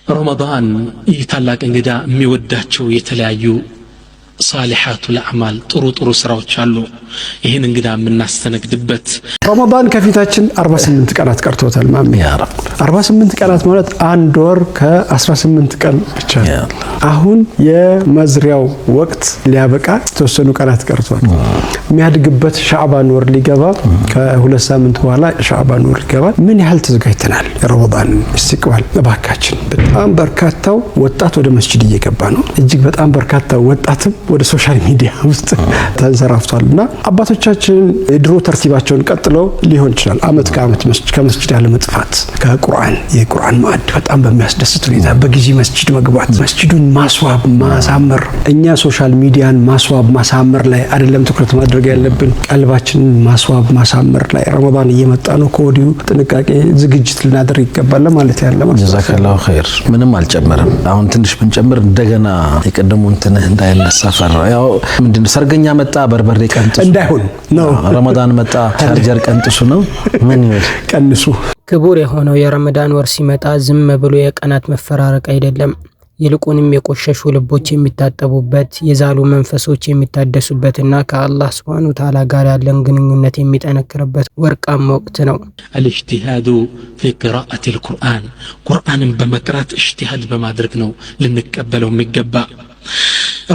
ረመዳን ይታላቅ እንግዳ የሚወዳቸው የተለያዩ صالحات الأعمال ጥሩ ስራዎች አሉ ይሄን እንግዳ የምናስተነግድበት ረመዳን ከፊታችን 48 ቀናት ቀርቶታል ማሚ ያ ረብ 48 ቀናት ማለት አንድ ወር ከ18 ቀን ብቻ አሁን የመዝሪያው ወቅት ሊያበቃ ተወሰኑ ቀናት ቀርቷል የሚያድግበት ሻዕባን ወር ሊገባ ከሁለት ሳምንት በኋላ ሻዕባን ወር ሊገባ ምን ያህል ተዘጋጅተናል ረመዳን እስቲቅባል ለባካችን በጣም በርካታው ወጣት ወደ መስጂድ እየገባ ነው እጅግ በጣም በርካታው ወጣትም ወደ ሶሻል ሚዲያ ውስጥ ተንሰራፍቷልና አባቶቻችን የድሮ ተርቲባቸውን ቀጥለው ሊሆን ይችላል አመት ከአመት ከመስጂድ ያለ መጥፋት ከቁርአን የቁርአን ማዕድ በጣም በሚያስደስት ሁኔታ በጊዜ መስጂድ መግባት መስጂዱን ማስዋብ ማሳመር እኛ ሶሻል ሚዲያን ማስዋብ ማሳመር ላይ አይደለም ትኩረት ማድረግ ያለብን ቀልባችንን ማስዋብ ማሳመር ላይ ረመዳን እየመጣ ነው ከወዲሁ ጥንቃቄ ዝግጅት ልናደርግ ይገባል ማለት ያለማ ጀዛከላሁ ኸይር ምንም አልጨመረም አሁን ትንሽ ብንጨምር እንደገና የቀደሙን እንትን እንዳይነሳ ያው ምንድነው ሰርገኛ መጣ በርበሬ ቀንጥሱ እንዳይሆን ነው ረመዳን መጣ ቻርጀር ቀንጥሱ ነው ምን ይወል ቀንሱ ክቡር የሆነው የረመዳን ወር ሲመጣ ዝም ብሎ የቀናት መፈራረቅ አይደለም ይልቁንም የቆሸሹ ልቦች የሚታጠቡበት የዛሉ መንፈሶች የሚታደሱበትና ከአላህ Subhanahu Wa Ta'ala ጋር ያለን ግንኙነት የሚጠነክርበት ወርቃማ ወቅት ነው الاجتهاد في قراءة القرآن قرآن بمقرات اجتهاد بمادرك ነው ልንቀበለው የሚገባ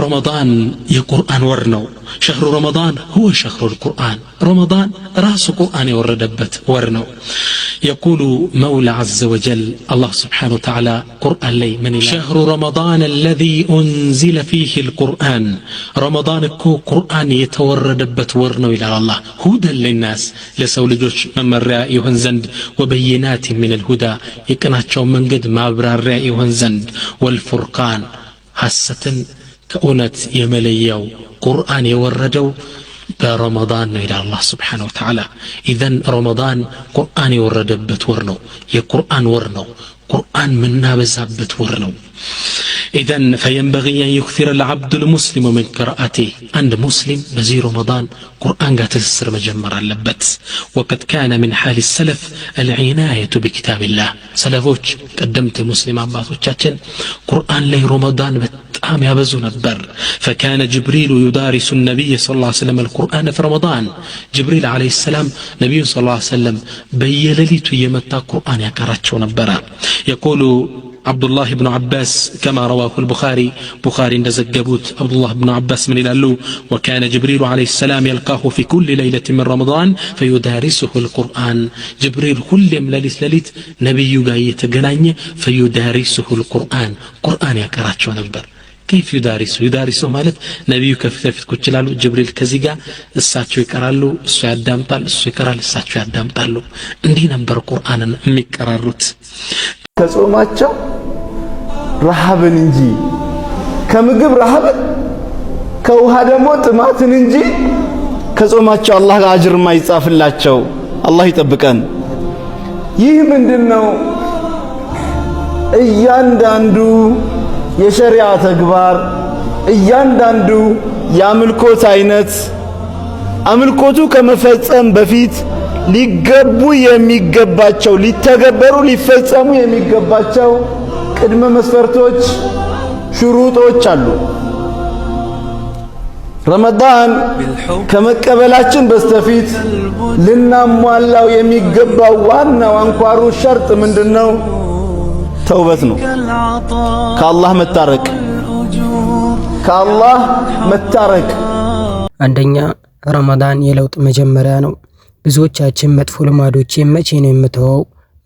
رمضان የቁርአን ወር ነው شهر رمضان هو شهر القرآن رمضان راس قرآن يوردበት ወር ነው يقول مولى عز وجل الله سبحانه وتعالى قرآن لي من شهر رمضان الذي أنزل فيه القرآن رمضان كو قرآن يتوردበት ወር ነው ይላል الله هدى للناس ለሰው ልጆች መመሪያ ይሆን ዘንድ وبينات من الهدى የቀናቸው መንገድ ማብራሪያ ይሆን ዘንድ والفرقان ሐሰትን ከእውነት የመለየው ቁርአን የወረደው برمضان إلى الله سبحانه وتعالى إذن رمضان قرآن يوردبت ورنو يقرآن ورنو قرآن منا بزابت ورنو إذن فينبغي أن يكثر العبد المسلم من قراءته عند مسلم بزي رمضان قرآن قاتل السر مجمر اللبت وقد كان من حال السلف العناية بكتاب الله سلفوش قدمت مسلم عباتوشاتشن قرآن لي رمضان بتقام يبزو نبر فكان جبريل يدارس النبي صلى الله عليه وسلم القرآن في رمضان جبريل عليه السلام نبي صلى الله عليه وسلم بيلليت يمتى قرآن يكراتشو نبرا يقول عبد الله بن عباس كما رواه البخاري نزجبوت عبد الله بن عباس من الألو وكان جبريل عليه السلام يلقاه في كل ليلة من رمضان فيدارسه القرآن جبريل كل ليلة نبي جاي تجناني فيدارسه القرآن قرآن يكراتشو نبر كيف يدارسه مالت نبي كفت كتلالو جبريل كزيجا الساتشو يكرالو السواد دامطال السو يكرال الساتشو يدامطالو عندي نمبر قرآن ميكراروت ከጾማቸው ረሃብን እንጂ ከምግብ ረሃብን ከውሃ ደግሞ ጥማትን እንጂ ከጾማቸው አላህ ጋር አጅር ማይጻፍላቸው አላህ ይጠብቀን ይህ ምንድነው እያንዳንዱ የሸሪዓ ተግባር እያንዳንዱ የአምልኮት አይነት አምልኮቱ ከመፈጸም በፊት ሊገቡ የሚገባቸው ሊተገበሩ ሊፈጸሙ የሚገባቸው ቅድመ መስፈርቶች ሽሩጦች አሉ ረመዳን ከመቀበላችን በስተፊት ልናሟላው የሚገባው ዋናው አንኳሩ ሸርጥ ምንድነው ተውበት ነው ከአላህ መታረቅ አንደኛ ረመዳን የለውጥ መጀመሪያ ነው ብዙዎቻችን መጥፎ ልማዶችን መቼ ነው የምተወው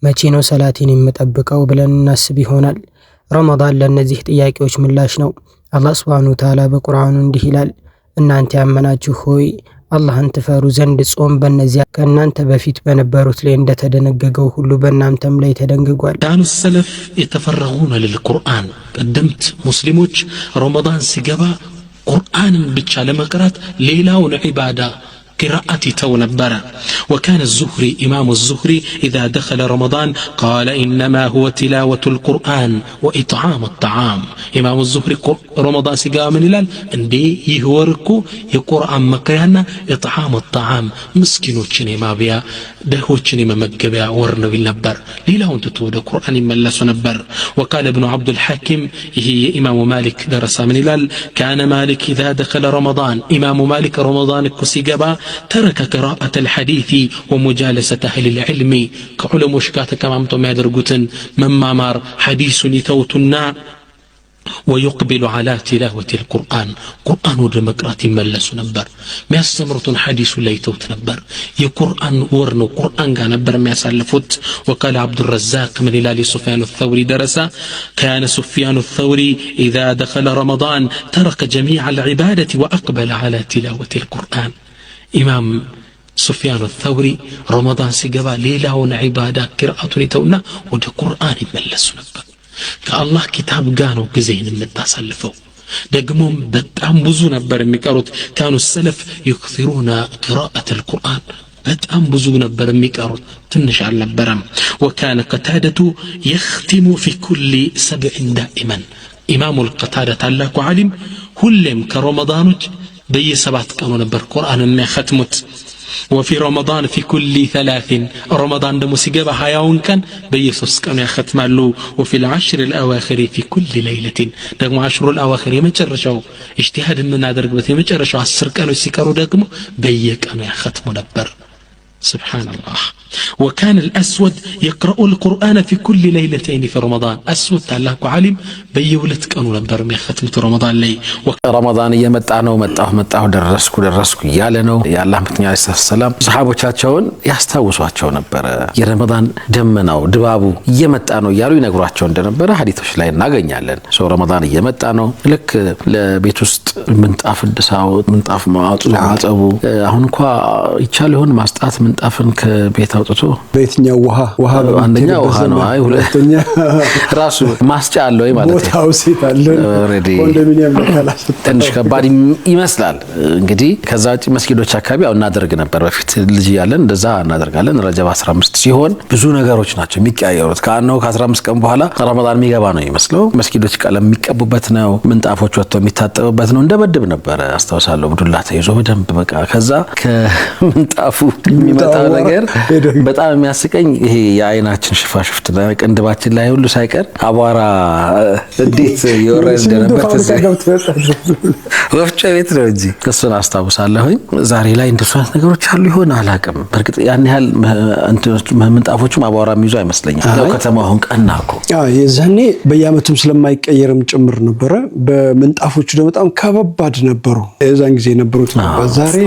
መቼ ነው ሰላቴን የምጠብቀው ብለን እናስብ ይሆናል ረመዳን ለነዚህ ጥያቄዎች ምላሽ ነው አላህ Subhanahu Wa Ta'ala በቁርአኑ እንዲህ ይላል እናንተ ያመናችሁ ሆይ አላህን ትፈሩ ዘንድ ጾም በእነዚያ ከእናንተ በፊት በነበሩት ላይ እንደተደነገገው ሁሉ በእናንተም ላይ ተደንግጓል كانوا السلف يتفرغون للقرآن قدمت مسلموች ረመዳን ሲገባ ቁርአንን ብቻ ለመቅራት ሌላውን ዒባዳ قراءة تونبرة. وكان الزهري إمام الزهري إذا دخل رمضان قال إنما هو تلاوة القرآن وإطعام الطعام. إمام الزهري رمضان سيقام من الهلال اندي يهوركو يقرآن مقيانا إطعام الطعام مسكينوچني ما بيا دهوچني ممقبيا ورنو النبر ليلا انت تود القرآن ملسو نبر. وقال ابن عبد الحاكم هي إمام مالك درس من الهلال كان مالك إذا دخل رمضان إمام مالك رمضان كسيقبا ترك قراءة الحديث ومجالسة أهل العلم كعلم وشكاتك كمامتو ما يدرقوتن ممامار حديث نتوتنا ويقبل على تلاوة القرآن قرآن ودمقرات ملس نبر ما يستمرتون حديث ليتوت نبر يقرآن ورنو قرآن كان نبر ما يسالفوت. وقال عبد الرزاق من هلال سفيان الثوري درسا كان سفيان الثوري إذا دخل رمضان ترك جميع العبادة وأقبل على تلاوة القرآن. إمام سفيان الثوري رمضان سيقبا ليلة عبادة قراءة نتونا ود قرآن ملس نبر كالله كتاب قانو قزين النتاسلفو دقمهم بتأم بزو نبر ميكاروت. كانوا السلف يكثرون قراءة القرآن بتأم بزو نبر ميكاروت تنشع النبرم. وكان قتادة يختم في كل 7 دائما. إمام القتادة تعلق علم كلهم كرمضانج بي 7 كانوا نبر قرآن ما ختمت. وفي رمضان في كل 3 رمضان دمو سيقبا حياون كان بيسوس كانوا يختمالو. وفي العشر الأواخر في كل ليلة دقمو 10 الأواخر يمجرشو اجتهاد من هذا رقبة يمجرشو 10 كانوا يسيكارو دقمو بي كانوا يختمو نبر. سبحان الله. وكان الأسود يقرأ القرآن في كل ليلتين في رمضان. أسود تعلق علم بيولت كانوا نبر ما ختمت رمضان لي. رمضان يمتعنو متعه درسكو يالنو يا الله متني عليه السلام صحابو تشاچون ياستاوسواچو نبر የረመዳን ደመናው ድባቡ እየመጣ ነው ያሉ ይነግሯቸው እንደነበረ ሐዲሶች ላይ እናገኛለን። ሶ ረመዳን እየመጣ ነው ልክ ለቤት ውስጥ ምንጣፍ ድሳው ምንጣፍ ማጠቡ አሁን እንኳን ይቻል ይሆን ማስጣት ምንጣፍን ከቤት አውጥቶ በየትኛው ውሃ አንደኛ ውሃ ነው አይ ሁለተኛ ራሱ ማስጫ አለው ማለት ነው ቦታው ሲታለ ኮንዶሚኒየም ለካላስ ትንሽ ከባድ ይመስላል። እንግዲህ ከዛ ውጪ መስጊዶች አካባቢ አው እናደርግ ነበር በፊት ልጅ ያለን እንደዛ እናደርጋለን። ረጀብ 15 ሲሆን ብዙ ነገሮች ናቸው የሚቀያየሩት። ካነው ከ15 ቀን በኋላ ረመዳን የሚገባ ነው ይመስለው መስጊዶች ቀለም የሚቀቡበት ነው ምንጣፎች ወጥተው የሚታጠቡበት ነው። እንደበድብ ነበር አስተዋሳለሁ ዱላ ተይዞ በደንብ በቃ ከዛ ከምንጣፉ የሚመጣው ነገር በጣም የሚያስቀኝ ይሄ የአይናችን ሽፋሽፍት ቅንድባችን ላይ ሁሉ ሳይቀር አቧራ እንዴት ይወረድ ነበር ወፍጮ ቤት ነው እንጂ እሱን አስታውሳለሁኝ። ዛሬ ላይ እንደሱ አይነት ነገሮች አሉ ይሆን አላውቅም። በርግጥ ያን ያህል ምንጣፎቹም አቧራ የሚይዙ አይመስለኝም። ያው ከተማው አሁን ቀናኮ የዛኔ በየአመቱም ስለማይቀየርም ጭምር ነበረ። በምንጣፎቹ ደግሞ በጣም ከባባድ ነበሩ የዛን ጊዜ ነበሩት። ዛሬ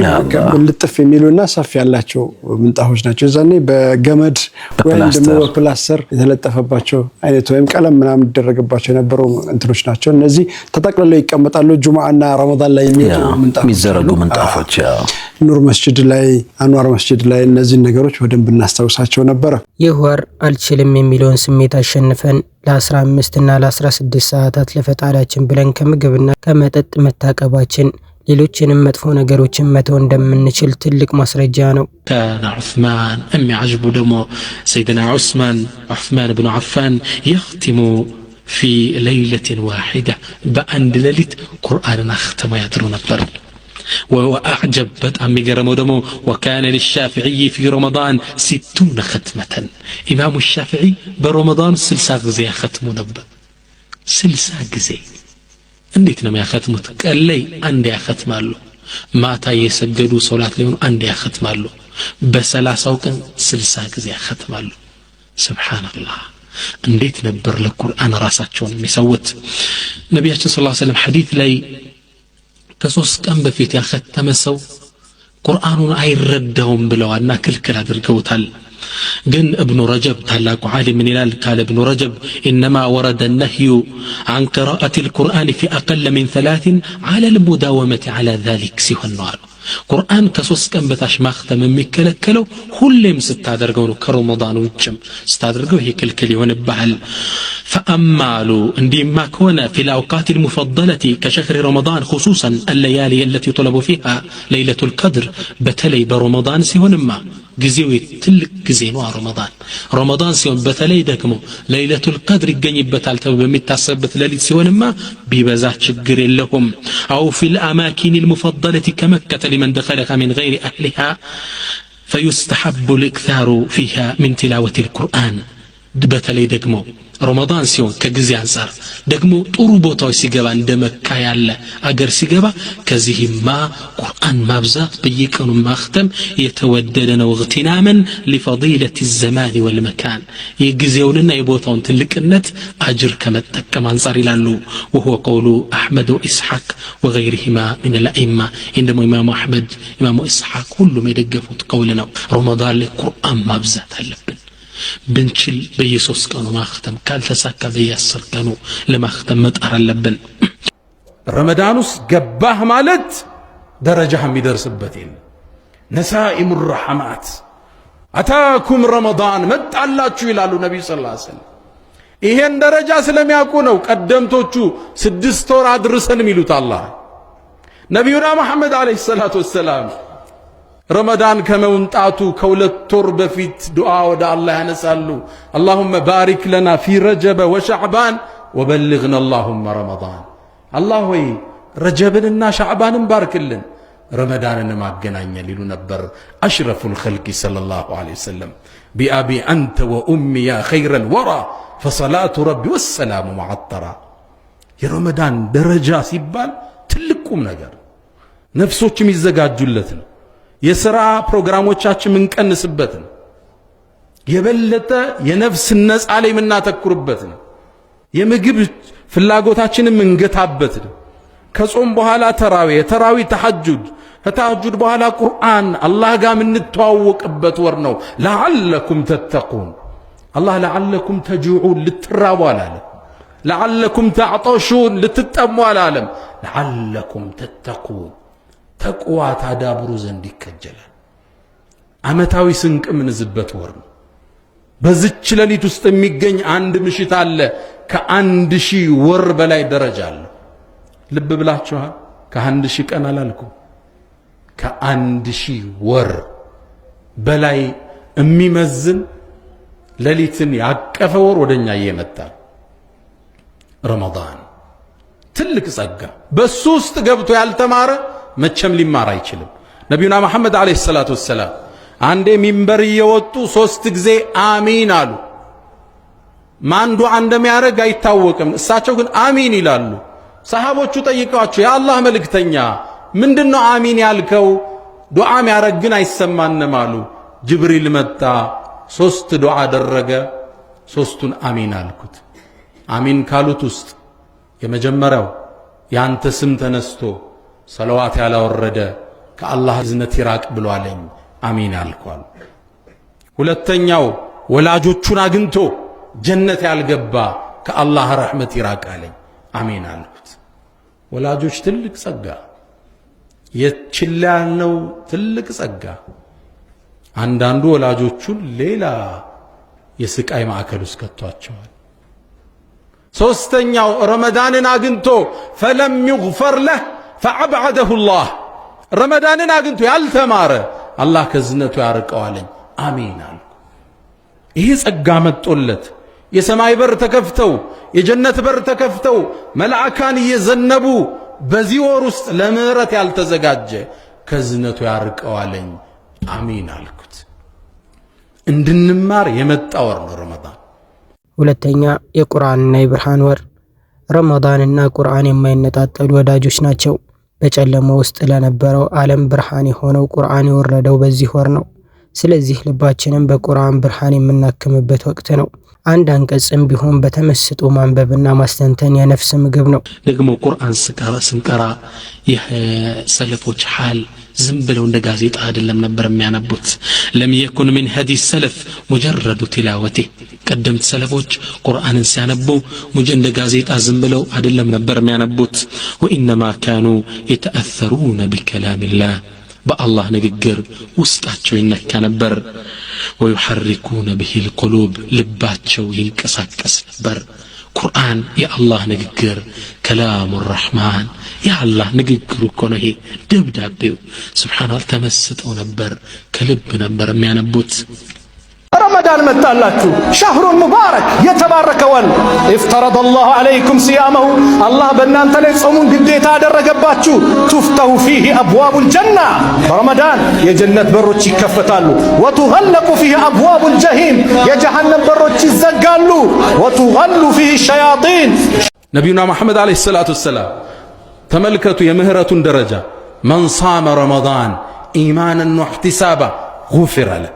ልጥፍ የሚሉና ሰፊ ያላቸው ምንጣፎች ናቸው። የዛኔ በገመድ ወይም ደግሞ በፕላስተር የተለጠፈባቸው አይነት ወይም ቀለም ምናምን ይደረግባቸው የነበሩ እንትኖች ናቸው። እነዚህ ተጠቅልለው ይቀመጣሉ። ጁማአና ረመዳን ላይ የሚዘረጉ ምንጣፎች ኑር መስጂድ ላይ አንዋር መስጂድ ላይ እነዚህ ነገሮች በደንብ እናስታውሳቸው ነበር። ይህ ወር አልችልም የሚለውን ስሜት አሸንፈን ለ15 እና ለ16 ሰዓታት ለፈጣሪያችን ብለን ከምግብና ከመጠጥ መታቀባችን ሌሎችንም መጥፎ ነገሮችን መተው እንደምንችል ትልቅ ማስረጃ ነው። كان عثمان أمي عجبه دمو سيدنا عثمان بن عفان يختم في ليلة واحدة بأند ليلة قرآن أختم يدرون الضرب. وأعجب بدءا مقرمو دمو وكان للشافعي في رمضان 60 ختمة. إمام الشافعي برمضان 6 غزي ختمو نبا 6 غزي እንዴት ነው ያختሙት? ቀለይ አንድ ያختማሉ ማታ የሰገዱ ሶላት ላይ አንድ ያختማሉ በ30 ቀን 60 ጊዜ ያختማሉ። ሱብሃንአላህ እንዴት ነበር ለቁርአን ራሳቸውን የሚሰውት። ነብያችን ሰለላሁ ዐለይሂ ወሰለም ሐዲስ ላይ ከ3 ቀን በፊት ያختመ ሰው ቁርአኑን አይረዳውም ብለዋልና ክልክል አድርገውታል። ግን ابن رجب ታላቁ ዓሊም ምን ይላል? قال ابن رجب انما ورد النهي عن قراءة القرآن في اقل من 3 على المداومة على ذلك ሲሆን ነው ቁርአን ከ3 ቀን በታች ማختም የሚከለከለው ሁሌም ስታደርገው ነው ከረመዳን ውጭም ስታደርገው ይሄ ክልክል ይሆንብሃል ፈአማሉ እንዲማ ከሆነ في الاوقات المفضله كشهر رمضان خصوصا الليالي التي يطلب فيها ليله القدر በተለይ በረመዳን ሲሆንማ ጊዜው ትልቅ ጊዜ ነው ረመዳን ሲሆን በተለይ ደግሞ ለይለቱል ቀድር ይገኝበታል ተብሎ በሚታሰብበት ሌሊት ሲሆንማ ቢበዛ ችግር የለውም አው في الاماكن المفضله كمكه لمن دخلها من غير اهلها فيستحب الاكثار فيها من تلاوه القران በተለይ ደግሞ ረመዳን ሲሆን ከጊዜ አንፃር ደግሞ ጥሩ ቦታዎች ሲገባ እንደ መካ ያለ አገር ሲገባ ከዚህማ ቁርአን ማብዛት በየቀኑ ማختም የተወደደ ነው اغتناما لفضيله الزمان والمكان የጊዜውንና የቦታውን ትልቅነት አጅር ከመጠቀም አንፃር ይላሉ وهو قول احمد واسحاق وغيرهما من الائمه عندما امام احمد امام اسحاق ሁሉም የደገፉት ቀውል ነው ረመዳን ላይ ቁርአን ማብዛት አለብን ብንችል በየ3 ቀኑ ማختም ካልተሳካ በየ10 ቀኑ ለማختም መጣር አለብን ረመዳን ውስጥ ገባህ ማለት ደረጃህ የሚደርስበት የለም ነሳኢሙ الرحمات አታኩም ረመዳን መጣላችሁ ይላሉ ነብዩ ሰለላሁ ዐለይሂ ወሰለም ይሄን ደረጃ ስለሚያውቁ ነው ቀደምቶቹ 6 ወር አድርሰን የሚሉት አላህ ነብዩና መሐመድ አለይሂ ሰላቱ ወሰለም ረመዳን ከመውጣቱ ከሁለት ወር በፊት ዱዓ ወደ አላህ ያነሳሉ اللهم بارك لنا في رجب وشعبان وبلغنا اللهم رمضان الله ሆይ ረጀብንና ሸዕባንን ባርክልን ረመዳንን ማገናኘን ይሉ ነበር أشرف الخلق صلى الله عليه وسلم بأبي أنت وأمي يا خير الورى فصلاة ربي والسلام معطرة የረመዳን ደረጃ ሲባል ትልቁም ነገር ነፍሶችም ይዘጋጁለት ነው የሥራ ፕሮግራሞቻችን ምንቀንስበት ነው የበለጠ የነፍስ ነጻ ላይ ምናተኩርበት ነው የምግብ ፍላጎታችንን ምንገታበት ነው ከጾም በኋላ ተራዊ ተሐጁድ ከተሐጁድ በኋላ ቁርአን አላህ ጋር ምንተዋወቅበት ወር ነው ለዓለኩም ተተቁን አላህ ለዓለኩም ተጁዑን ልትራቡ አላለም ለዓለኩም ተዕጠሹን ልትጠሙ አላለም ለዓለኩም ተተቁን ተቅዋ ታዳብሩ ዘንድ ይከጀላል አመታዊ ስንቅ ምንዝበት ወር ነው በዚች ሌሊት ውስጥ የሚገኝ አንድ ምሽት አለ ከ1000 ወር በላይ ደረጃ አለ ልብ ብላችኋል ከ1000 ቀን አላልኩም ከ1000 ወር በላይ የሚመዝን ሌሊትን ያቀፈ ወር ወደኛ እየመጣ ረመዳን ትልቅ ጸጋ በሱ ውስጥ ገብቶ ያልተማረ መቼም ሊማር አይችልም ነብዩና መሐመድ አለይሂ ሰላቱ ወሰለም አንዴ ሚንበር እየወጡ 3 ጊዜ አሚን አሉ ማን ዱዓ እንደሚያደርግ አይታወቅም እሳቸው ግን አሚን ይላሉ ሰሃቦቹ ጠይቀዋቸው ያ አላህ መልእክተኛ ምንድነው አሚን ያልከው ዱዓ የሚያደርግ ግን አይሰማንም አሉ ጅብሪል መጣ 3 ዱዓ አደረገ 3ቱን አሚን አልኩት አሚን ካሉት ውስጥ የመጀመሪያው ያንተ ስም ተነስቶ ሰለዋት ያላወረደ ከአላህ እዝነት ይራቅ ብሏለኝ አሚን አልኳል ሁለተኛው ወላጆቹን አግንቶ ጀነት ያልገባ ከአላህ ረህመት ይራቅ አለኝ አሚን አልኩት ወላጆች ትልቅ ጸጋ የችላ ያለው ትልቅ ጸጋ አንዳንዱ ወላጆቹን ሌላ የስቃይ ማዕከል ውስጥ ከተዋቸዋል ሶስተኛው ረመዳንን አግንቶ فلم يغفر له فأبعده الله ረመዳንን አግንቶ ያልተማረ አላህ ከዝነቱ ያርቀዋለኝ አሚን አልኩ ይሄ ጸጋ መጥቶለት የሰማይ በር ተከፍተው የጀነት በር ተከፍተው መላእካን እየዘነቡ በዚህ ወር ውስጥ ለምህረት ያልተዘጋጀ ከዝነቱ ያርቀዋለኝ አሚን አልኩት እንድንማር የመጣ ወር ነው ረመዳን ሁለተኛ የቁርአንና የብርሃን ወር ረመዳንና ቁርአን የማይነጣጠሉ ወዳጆች ናቸው በጨለማ ውስጥ ለነበረው ዓለም ብርሃን የሆነው ቁርአን የወረደው በዚህ ወር ነው ስለዚህ ልባችንን በቁርአን ብርሃን የምናክምበት ወቅት ነው አንድ አንቀጽም ቢሆን በተመስጦ ማንበብና ማስተንተን የነፍስ ምግብ ነው ደግሞ ቁርአን ስንቀራ የሰለፎች ሐል ዝም ብለው እንደ ጋዜጣ አይደለም ነበር የሚያነቡት ለም يكن من هدي السلف مجرد تلاوته ቀደምት ሰለፎች ቁርአንን ሲያነቡ እንደ ጋዜጣ ዝም ብለው አይደለም ነበር የሚያነቡት وانما كانوا يتاثرون بكلام الله በአላህ ንግግር ውስጣቸው ይነካ ነበር። ወይሐርኩነ ቢሂል ቁሉብ ልባቸው ይንቀሳቀስ ነበር። ቁርአን የአላህ ንግግር ከላሙ ረሕማን የአላህ ንግግሩ እኮ ነው። ይሄ ደብዳቤው ሱብሓነላህ ተመስጠው ነበር፣ ከልብ ነበር የሚያነቡት። ረመዳን መጣላችሁ፣ ሸህሩን ሙባረክ የተባረከ ወር። ኢፍተረደ አላሁ ዐለይኩም ሲያመሁ አላህ በእናንተ ላይ ጾሙን ግዴታ አደረገባችሁ። ቱፍተሁ ፊህ አብዋቡል ጀና በረመዳን የጀነት በሮች ይከፈታሉ። ወቱገለቁ ፊህ አብዋቡል ጀሂም የጀሃነም በሮች ይዘጋሉ። ወቱገሉ ፊህ ሸያጢን። ነቢዩና መሐመድ ዓለይሂ ሰላቱ ወሰላም ተመልከቱ የምህረቱን ደረጃ። መን ሳመ ረመዳን ኢማናን ወሕቲሳባ ጉፊረ ለህ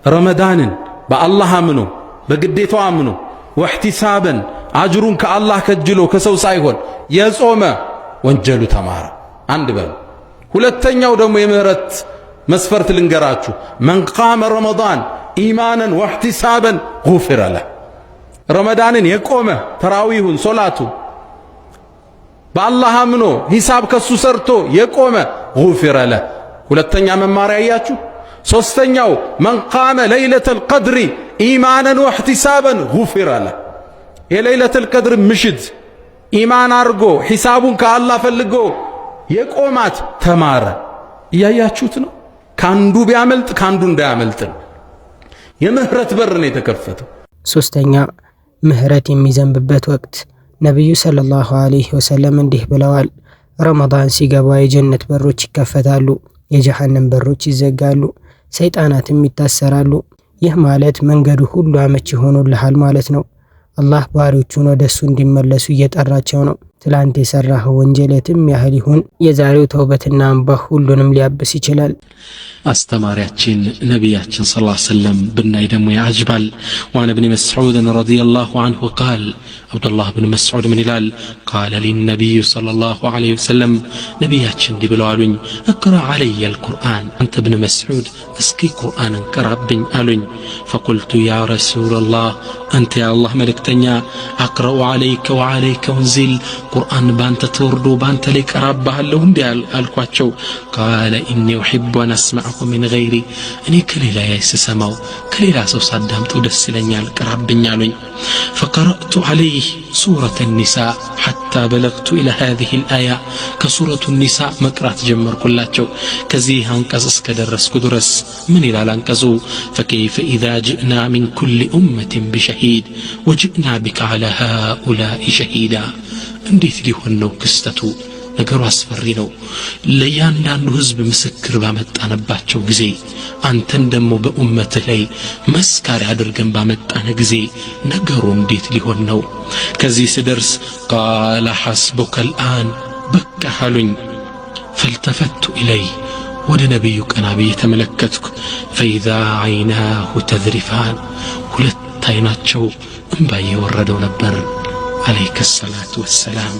ረመዳንን በአላህ አምኖ በግዴታው አምኖ ወህቲሳበን አጅሩን ከአላህ ከጅሎ ከሰው ሳይሆን የጾመ ወንጀሉ ተማረ። አንድ በሉ። ሁለተኛው ደግሞ የምህረት መስፈርት ልንገራችሁ። መን ቃመ ረመዳን ኢማናን ወህቲሳበን ጉፊረ ለህ ረመዳንን የቆመ ተራዊሁን ሶላቱን በአላህ አምኖ ሂሳብ ከሱ ሰርቶ የቆመ ጉፊረ ለህ። ሁለተኛ መማሪያ ያያችሁ። ሶስተኛው መን ቃመ ለይለተል ቀድሪ ኢማናን ወህቲሳበን ጉፊረ ለህ የለይለተል ቀድር ምሽት ኢማን አርጎ ሂሳቡን ከአላህ ፈልጎ የቆማት ተማረ። እያያችሁት ነው። ካንዱ ቢያመልጥ ካንዱ እንዳያመልጥ የምህረት በር ነው የተከፈተው። ሶስተኛ ምህረት የሚዘንብበት ወቅት ነብዩ ሰለላሁ ዐለይሂ ወሰለም እንዲህ ብለዋል። ረመዳን ሲገባ የጀነት በሮች ይከፈታሉ፣ የጀሃነም በሮች ይዘጋሉ፣ ሰይጣናትም ይታሰራሉ። ይህ ማለት መንገዱ ሁሉ አመቺ ሆኖልሃል ማለት ነው። አላህ ባሪዎቹን ወደሱ እንዲመለሱ እየጠራቸው ነው። ትላንት የሰራኸው ወንጀል የትም ያህል ይሁን የዛሬው ተውበትና እንባ ሁሉንም ሊያብስ ይችላል። አስተማሪያችን ነቢያችን ሰለላሁ ዐለይሂ ወሰለም ብናይ ደግሞ ያጅባል። ወአን ኢብኑ መስዑድ ረዲየላሁ ዐንሁ ቃል አብዱላህ ብን መስዑድ ምን ይላል? ቃለ ሊነቢዩ ሰለላሁ ዐለይሂ ወሰለም ነቢያችን እንዲህ ብለው አሉኝ፣ እቅራ ዐለየ አልቁርአን አንተ ብን መስዑድ እስኪ ቁርአንን ቅራብኝ አሉኝ። ፈቁልቱ ያ ረሱለላህ አንተ የአላህ መልእክተኛ አቅረኡ ዐለይከ ወዐለይከ ወንዚል ቁርአን ባንተ ተወርዶ ባንተ ላይ ቀራባለሁ እንዴ አልኳቸው። ቃለ ኢኒ ኡሂቡ አን አስመዐሁ ሚን ገይሪ እኔ ከሌላ ያይስሰማው ከሌላ ሰው ሳዳምጠው ደስ ይለኛል ቅራብኝ አሉኝ። ፈቀረእቱ ዐለይህ ሱረተ ኒሳ ሐታ በለግቱ ኢላ ሃዚሂ አልአያ ከሱረቱ ኒሳ መቅራት ጀመርኩላቸው ከዚህ አንቀጽ እስከ ደረስኩ ድረስ። ምን ይላል አንቀጹ? ፈከይፈ ኢዛ ጅእና ሚን ኩሊ ኡመትን ቢሸሂድ ወጅእና ቢከ ዐላ ሃኡላኢ ሸሂዳ እንዴት ሊሆን ነው ክስተቱ? ነገሩ አስፈሪ ነው። ለእያንዳንዱ ህዝብ ምስክር ባመጣንባቸው ጊዜ አንተን ደግሞ በኡመትህ ላይ መስካሪ አድርገን ባመጣን ጊዜ ነገሩ እንዴት ሊሆን ነው? ከዚህ ስደርስ ቃለ ሐስቡከ አልአን በቃ አሉኝ። ፈልተፈቱ ኢለይ ወደ ነቢዩ ቀና ብዬ ተመለከትኩ። ፈኢዛ ዐይናሁ ተዝሪፋን ሁለት አይናቸው እንባ እየወረደው ነበር። عليك الصلاة والسلام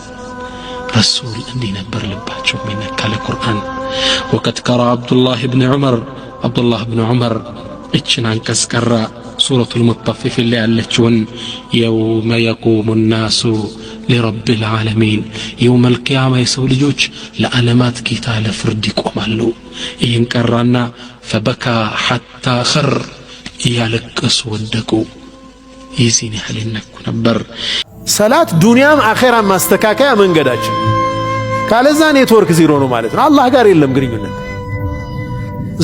رسول እንዲህ ነበር ልባቸው የሚነካ ለቁርአን። وقد قرأ عبد الله بن عمر እችን አንቀጽ ቀራ ሱረቱ المطففين ላይ ያለችውን يوم يقوم الناس لرب العالمين يوم القيامة የሰው ልጆች ለዓለማት ጌታ ለፍርድ ይቆማሉ። ይህን ቀራና فبكى حتى خر እያለቀሱ ወደቁ። ይህን ያህል ይነኩ ነበር። ሰላት ዱንያም አኼራም ማስተካከያ መንገዳችን። ካለዛ ኔትወርክ ዜሮ ነው ማለት ነው። አላህ ጋር የለም ግንኙነት።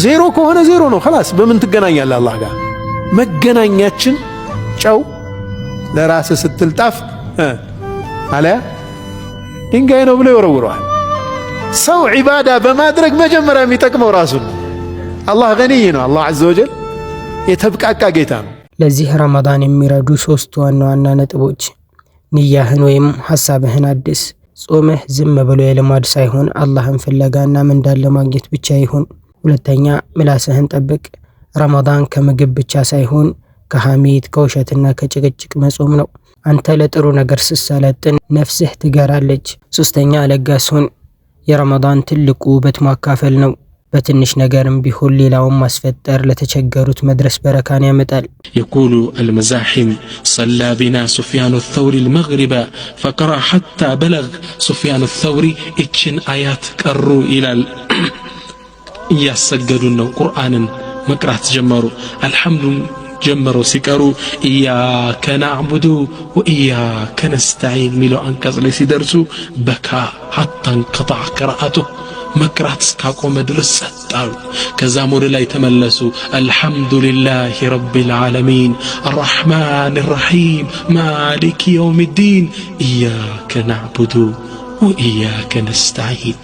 ዜሮ ከሆነ ዜሮ ነው خلاص። በምን ትገናኛለህ አላህ ጋር? መገናኛችን ጨው ለራስ ስትልጣፍ አለያ ድንጋይ ነው ብሎ ይወረውረዋል። ሰው ዒባዳ በማድረግ መጀመሪያ የሚጠቅመው ራሱን። አላህ ገኒይ ነው። አላህ ዐዘ ወጀል የተብቃቃ ጌታ ነው። ለዚህ ረመዳን የሚረዱ ሶስት ዋና ዋና ነጥቦች ንያህን ወይም ሐሳብህን አድስ። ጾምህ ዝም ብሎ የልማድ ሳይሆን አላህን ፍለጋና ምንዳን ለማግኘት ብቻ ይሁን። ሁለተኛ ምላስህን ጠብቅ። ረመዳን ከምግብ ብቻ ሳይሆን ከሐሜት ከውሸትና ከጭቅጭቅ መጾም ነው። አንተ ለጥሩ ነገር ስትሰለጥን ነፍስህ ትገራለች። ሶስተኛ ለጋስ ሁን። የረመዳን ትልቁ ውበት ማካፈል ነው። በትንሽ ነገርም ቢሆን ሌላውን ማስፈጠር ለተቸገሩት መድረስ በረካን ያመጣል። يقول المزاحم صلى بنا سفيان الثوري المغرب فقرأ حتى بلغ سفيان الثوري اتشن آيات قروا إلى እያሰገዱን ነው ቁርአንን መቅራት ጀመሩ አልሐምዱን ጀመሩ ሲቀሩ ኢያከ ነዕቡዱ ወኢያከ ነስተዒን ሚለው አንቀጽ ላይ ሲደርሱ በካ ሐታ እንቀጠዐ ቅራአቱሁ መቅራት እስካቆመ ድረስ ሰጣሉ ከዛም ወደ ላይ ተመለሱ አልሐምዱሊላሂ ረቢል ዓለሚን አርረሕማን አርረሒም ማሊክ የውሚዲን ኢያከ ነዕቡዱ ወኢያከ ነስተዒን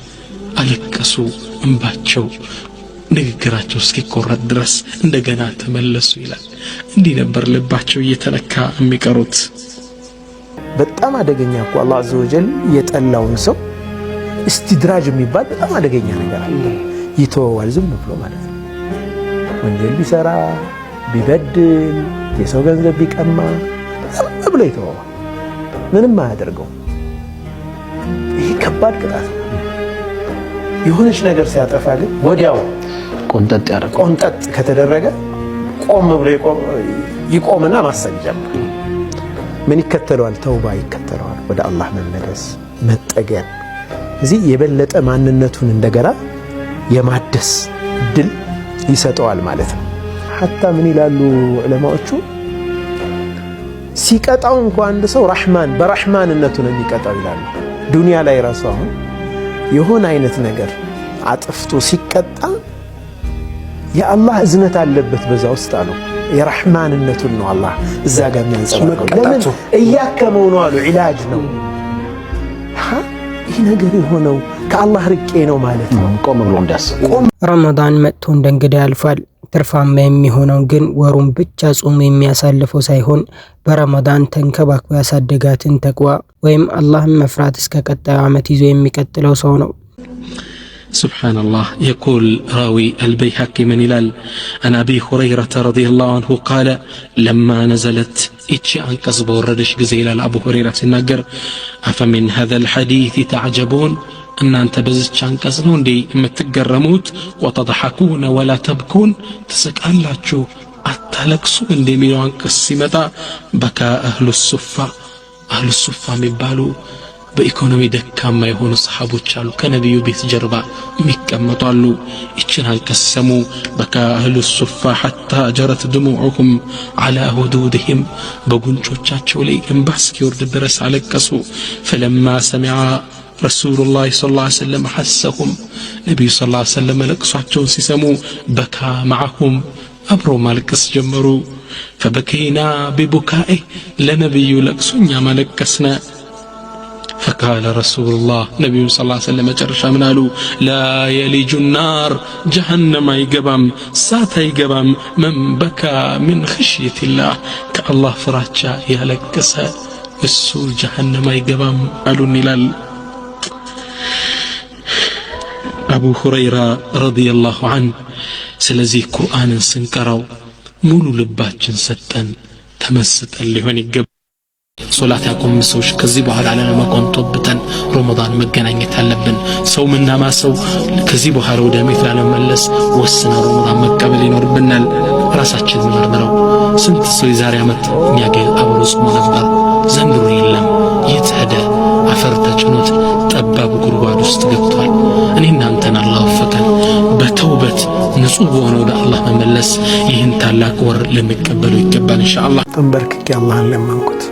አለቀሱ እንባቸው ንግግራቸው እስኪቆረጥ ድረስ እንደገና ተመለሱ ይላል እንዲህ ነበር ልባቸው እየተነካ የሚቀሩት በጣም አደገኛ እኮ አላህ አዘ ወጀል የጠላውን ሰው استدراج የሚባል በጣም አደገኛ ነገር አለ ይተወዋል ዝም ብሎ ማለት ነው ወንጀል ቢሰራ ቢበድል የሰው ገንዘብ ቢቀማ ዝም ብሎ ይተወዋል ምንም አያደርገው ይህ ከባድ ቅጣት ነው የሆነች ነገር ሲያጠፋ ግን ወዲያው ቆንጠጥ ከተደረገ ቆም ብሎ ይቆምና ማሰብ ይጀምራል ምን ይከተለዋል ተውባ ይከተለዋል ወደ አላህ መመለስ መጠገን እዚህ የበለጠ ማንነቱን እንደገና የማደስ ድል ይሰጠዋል ማለት ነው حتى ምን ይላሉ ዑለማዎቹ ሲቀጣው እንኳን አንድ ሰው ረህማን በረህማንነቱ ነው የሚቀጣው ይላሉ ዱንያ ላይ ራሱ አሁን የሆነ አይነት ነገር አጥፍቶ ሲቀጣ የአላህ እዝነት አለበት በዛ ውስጥ አሉ የረህማንነቱን ነው አላህ እዛ ጋር የሚያንጸባርቀው ለምን እያከመው ነው አሉ ዒላጅ ነው ይህ ነገር የሆነው ከአላህ ርቄ ነው ማለት ነው ቆም ብሎ እንዲያስብ ረመዳን መጥቶ እንደ እንግዳ ያልፋል ትርፋማ የሚሆነው ግን ወሩን ብቻ ጾም የሚያሳልፈው ሳይሆን በረመዳን ተንከባክቦ ያሳደጋትን ተቅዋ ወይም አላህን መፍራት እስከ ቀጣዩ ዓመት ይዞ የሚቀጥለው ሰው ነው سبحان الله يقول راوي البيهقي من هلال عن أبي هريرة رضي الله عنه قال لما نزلت إتشي أنكس بوردش جزيلا أبو هريرة سنقر أفمن هذا الحديث تعجبون أن أنت بزت أنكس دي متقرموت وتضحكون ولا تبكون تسكال لا تشو أتلكسون دي ميلو أنكس سمتا بكى أهل الصفة مبالو በኢኮኖሚ ደካማ የሆኑ ሰሃቦች አሉ ከነብዩ ቤት ጀርባ የሚቀመጡ አሉ እቺን አንከሰሙ በካ አህሉ ሱፋ حتى جرت دموعهم على هدودهم በጉንጮቻቸው ላይ እንባ እስኪወርድ ድረስ አለቀሱ فلما سمع رسول الله صلى الله عليه وسلم حسهم ነብዩ صلى الله عليه وسلم ለቅሷቸውን ሲሰሙ በካ معهم አብሮ ማልቀስ ጀመሩ فبكينا ببكائه ለነብዩ ለቅሶኛ ማለቀስና فقال رسول الله نبي صلى الله عليه وسلم جرش منالو لا يلج النار جهنم يقبم سات يقبم من بكى من خشية الله كالله فراتشا يالكس السو جهنم يقبم قالوا النلال أبو هريرة رضي الله عنه سلزي قرآن سنكروا مولو لباتشن ستن تمست اللي هون يقبم ሶላት ያቆም ሰዎች ከዚህ በኋላ ለማቆም ተወብተን ረመዳን መገናኘት አለብን ሰውምና ማሰው ከዚህ በኋላ ወደ ቤት ለመመለስ ወስነ ረመዳን መቀበል ይኖርብናል ራሳችን መርምረው ስንት ሰው የዛሬ ዓመት እኛ ጋር አብሮ ጾም ነበር ዘንድሮ የለም የተሄደ አፈር ተጭኖት ጠባብ ጉድጓድ ውስጥ ገብቷል እኔ እናንተን አላህ ወፈቀን በተውበት ንጹህ በሆነ ወደ አላህ መመለስ ይህን ታላቅ ወር ልንቀበለው ይገባል ኢንሻአላህ ተንበርክኬ አላህን ለመንኩት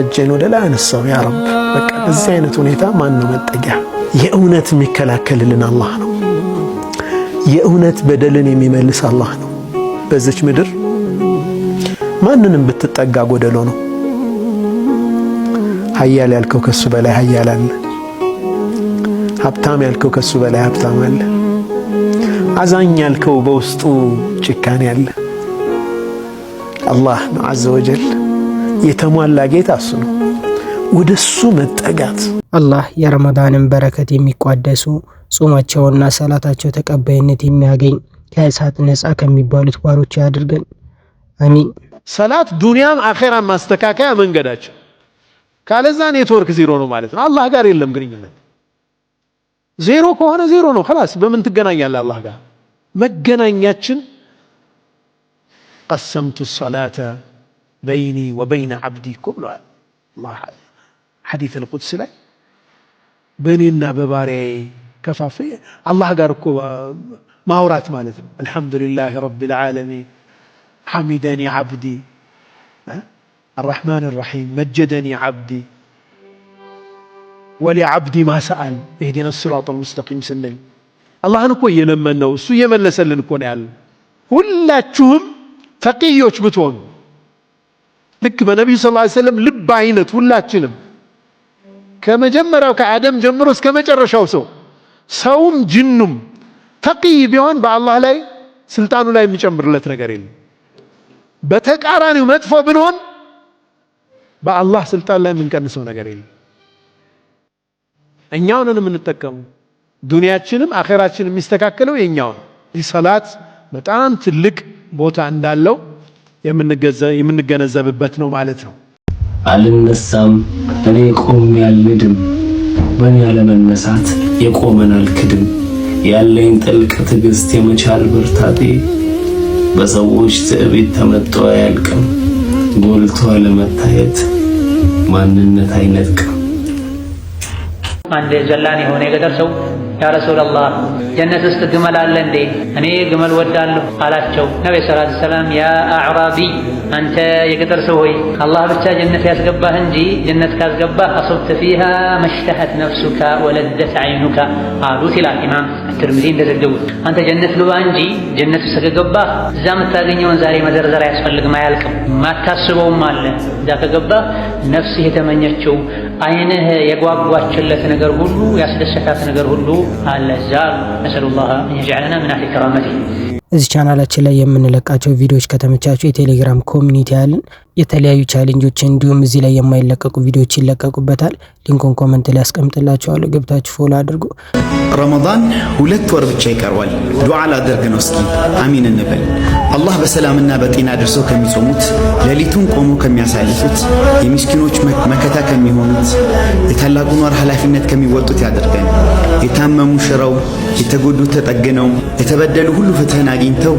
እጄን ወደ ላይ አነሳው ያ ረብ በቃ በዚህ አይነት ሁኔታ ማን ነው መጠጊያ የእውነት የሚከላከልልን አላህ ነው የእውነት በደልን የሚመልስ አላህ ነው በዚች ምድር ማንንም ብትጠጋ ጎደሎ ነው ኃያል ያልከው ከሱ በላይ ኃያል አለ ሀብታም ያልከው ከሱ በላይ ሀብታም አለ አዛኝ ያልከው በውስጡ ጭካኔ አለ አላህ ነው عز وجل የተሟላ ጌታ እሱ ነው ወደሱ መጠጋት አላህ የረመዳንን በረከት የሚቋደሱ ጾማቸውና ሰላታቸው ተቀባይነት የሚያገኝ ከእሳት ነፃ ከሚባሉት ባሮች ያድርገን አሚን ሰላት ዱንያም አኺራም ማስተካከያ መንገዳችን ካለዛ ኔትወርክ ዜሮ ነው ማለት ነው አላህ ጋር የለም ግንኙነት ዜሮ ከሆነ ዜሮ ነው خلاص በምን ትገናኛለህ አላህ ጋር መገናኛችን قسمت الصلاه بيني وبين عبدي كله الله حديث القدس لا بيننا بباري ከፋፈይ አላህ ጋር እኮ ማውራት ማለት ነው። አልሐምዱሊላህ ረቢል ዓለሚን ሐሚደኒ ዓብዲ አርረሕማን አርረሒም መጀደኒ ዓብዲ ወሊዓብዲ ማ ሰአል ኢህዲና ሲራጠል ሙስተቂም ስንል አላህን እኮ እየለመን ነው፣ እሱ እየመለሰልን እኮ ነው ያለው። ሁላችሁም ፈቂዮች ብትሆኑ ልክ በነቢዩ ሰለላሁ ዐለይሂ ወሰለም ልብ አይነት ሁላችንም ከመጀመሪያው ከአደም ጀምሮ እስከ መጨረሻው ሰውም ጅኑም ፈቂህ ቢሆን በአላህ ላይ ስልጣኑ ላይ የሚጨምርለት ነገር የለም። በተቃራኒው መጥፎ ብንሆን በአላህ ስልጣን ላይ የምንቀንሰው ነገር የለም። እኛው ነን የምንጠቀሙ። ዱንያችንም አኺራችንም የሚስተካከለው የኛው ነው። ሰላት በጣም ትልቅ ቦታ እንዳለው የምንገነዘብበት ነው ማለት ነው። አልነሳም እኔ ቆሜ አልሄድም፣ በእኔ ያለመነሳት የቆመን አልክድም። ያለኝ ጥልቅ ትዕግስት የመቻል ብርታቴ በሰዎች ትዕቢት ተመቶ አያልቅም። ጎልቶ አለመታየት ማንነት አይነጥቅም። አንድ ዘላን የሆነ የገጠር ሰው ያ ረሱላላህ ጀነት ውስጥ ግመል አለ እንዴ? እኔ ግመል ወዳለሁ አላቸው። ነብዩ ሰለላሁ ዐለይሂ ወሰለም ያ አዕራቢ አንተ የገጠር ሰው ሆይ አላህ ብቻ ጀነት ያስገባህ እንጂ ጀነት ካስገባህ አሰብተ ፊሃ መሽተሀት ነፍሱካ ወለደት ዐይኑካ አሉት ይላል ኢማም ትርሚዚ እንደዘገቡት። አንተ ጀነት ግባ እንጂ ጀነት ውስጥ ከገባህ እዛ የምታገኘውን ዛሬ መዘርዘር አያስፈልግም፣ አያልቅም። ማታስበውም አለ እዛ ከገባህ ነፍስህ የተመኘችው አይንህ የጓጓችለት ነገር ሁሉ ያስደሰታት ነገር ሁሉ አለ እዛ። ነስአሉላህ አን የጅዐለና ሚን አህሊ ከራመቲህ። እዚህ ቻናላችን ላይ የምንለቃቸው ቪዲዮዎች ከተመቻችሁ የቴሌግራም ኮሚኒቲ ያለን የተለያዩ ቻሌንጆች እንዲሁም እዚህ ላይ የማይለቀቁ ቪዲዮዎች ይለቀቁበታል። ሊንኩን ኮመንት ላይ አስቀምጥላችኋለሁ፣ ገብታችሁ ፎሎ አድርጉ። ረመዳን 2 ወር ብቻ ይቀርዋል። ዱዓ ላደርግ ነው፣ እስኪ አሚን እንበል። አላህ በሰላምና በጤና ደርሰው ከሚጾሙት፣ ሌሊቱን ቆሞ ከሚያሳልፉት፣ የምስኪኖች መከታ ከሚሆኑት፣ የታላቁን ወር ኃላፊነት ከሚወጡት ያደርገን። የታመሙ ሽረው፣ የተጎዱት ተጠግነው፣ የተበደሉ ሁሉ ፍትህን አግኝተው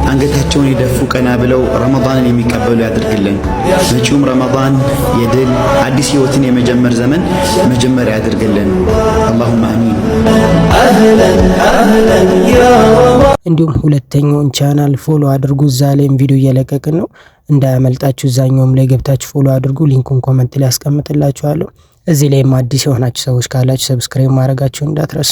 አንገታቸውን የደፉ ቀና ብለው ረመዳንን የሚቀበሉ ያድርግልን። መጪውም ረመዳን የድል አዲስ ህይወትን የመጀመር ዘመን መጀመሪያ ያድርግልን። አላሁመ አሚን። እንዲሁም ሁለተኛውን ቻናል ፎሎ አድርጉ። እዛ ላይም ቪዲዮ እየለቀቅን ነው፣ እንዳያመልጣችሁ። እዛኛውም ላይ ገብታችሁ ፎሎ አድርጉ። ሊንኩን ኮመንት ላይ አስቀምጥላችኋለሁ። እዚህ ላይም አዲስ የሆናችሁ ሰዎች ካላችሁ ሰብስክራይብ ማድረጋችሁን እንዳትረሱ።